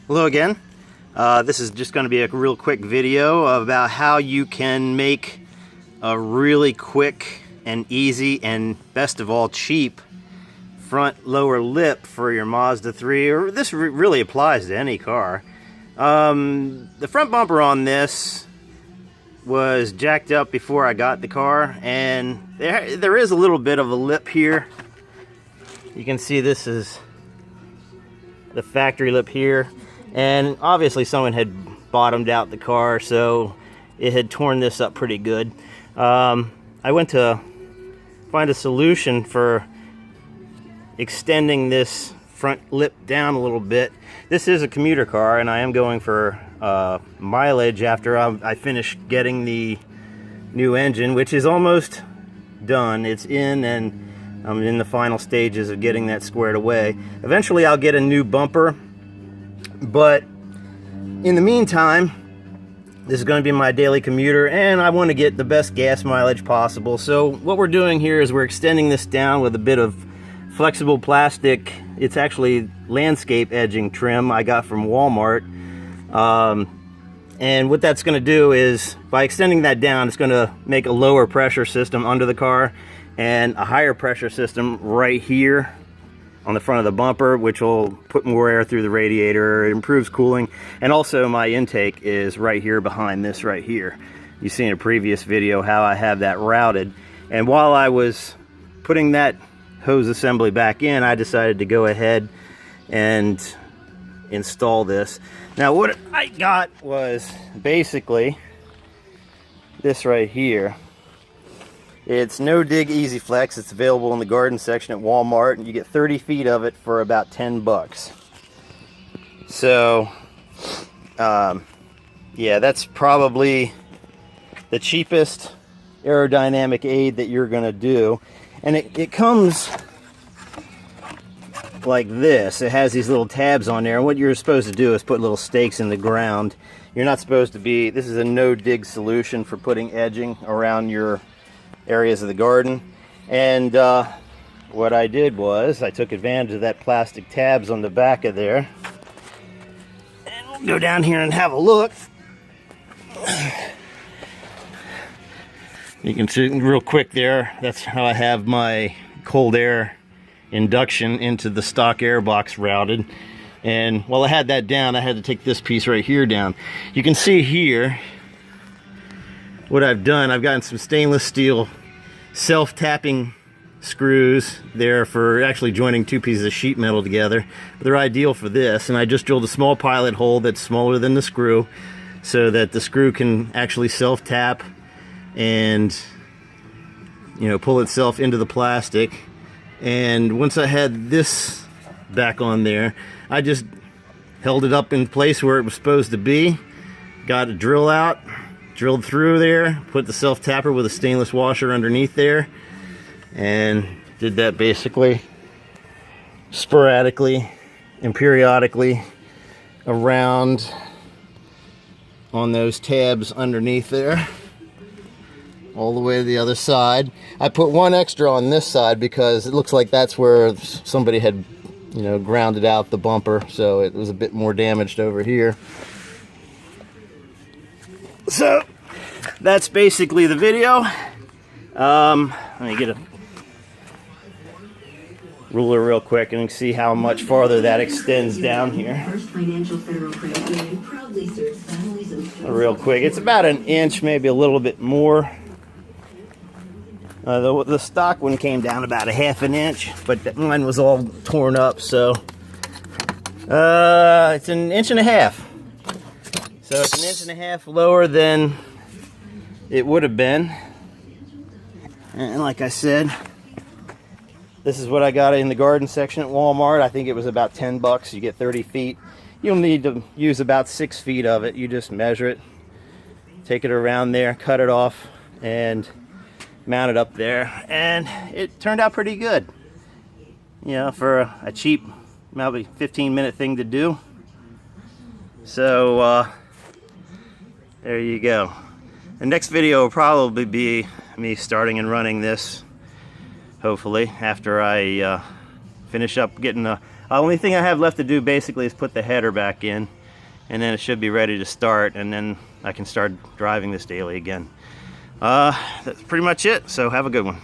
Hello again. This is just going to be a real quick video about how you can make a really quick and easy and best of all cheap front lower lip for your Mazda 3, or this really applies to any car. The front bumper on this was jacked up before I got the car, and there is a little bit of a lip here. You can see this is the factory lip here, and obviously someone had bottomed out the car, so it had torn this up pretty good. I went to find a solution for extending this front lip down a little bit. This is a commuter car, and I am going for mileage after I finish getting the new engine, which is almost done. It's in, and I'm in the final stages of getting that squared away. Eventually I'll get a new bumper, but in the meantime, this is going to be my daily commuter, and I want to get the best gas mileage possible. So what we're doing here is we're extending this down with a bit of flexible plastic. It's actually landscape edging trim I got from Walmart. And what that's going to do is, by extending that down, it's going to make a lower pressure system under the car and a higher pressure system right here on the front of the bumper, which will put more air through the radiator. It improves cooling, and also my intake is right here behind this right here. You've seen in a previous video how I have that routed, and while I was putting that hose assembly back in, I decided to go ahead and install this. Now what I got was basically this right here. It's no dig easy flex. It's available in the garden section at Walmart, and you get 30 feet of it for about 10 bucks. So yeah, that's probably the cheapest aerodynamic aid that you're gonna do. And it comes like this. It has these little tabs on there, and what you're supposed to do is put little stakes in the ground. You're not supposed to be, this is a no dig solution for putting edging around your areas of the garden. And what I did was I took advantage of that plastic tabs on the back of there, and we'll go down here and have a look. You can see real quick there, that's how I have my cold air induction into the stock air box routed. And while I had that down, I had to take this piece right here down. You can see here what I've done. I've gotten some stainless steel self-tapping screws there for actually joining two pieces of sheet metal together. They're ideal for this, and I just drilled a small pilot hole that's smaller than the screw so that the screw can actually self-tap and, you know, pull itself into the plastic. And once I had this back on there, I just held it up in place where it was supposed to be, got a drill out, drilled through there, put the self-tapper with a stainless washer underneath there, and did that basically sporadically and periodically around on those tabs underneath there, all the way to the other side. I put one extra on this side because it looks like that's where somebody had, you know, grounded out the bumper, so it was a bit more damaged over here. So that's basically the video. Let me get a ruler real quick and see how much farther that extends down here. Real quick, it's about an inch, maybe a little bit more. The stock one came down about a half an inch, but mine was all torn up, so it's an inch and a half. So it's an inch and a half lower than it would have been. And like I said, this is what I got in the garden section at Walmart. I think it was about 10 bucks. You get 30 feet. You'll need to use about 6 feet of it. You just measure it, take it around there, cut it off, and mount it up there. And it turned out pretty good, you know, for a cheap, maybe 15-minute thing to do. So there you go. The next video will probably be me starting and running this, hopefully, after I finish up getting Only thing I have left to do basically is put the header back in, and then it should be ready to start, and then I can start driving this daily again. That's pretty much it, so have a good one.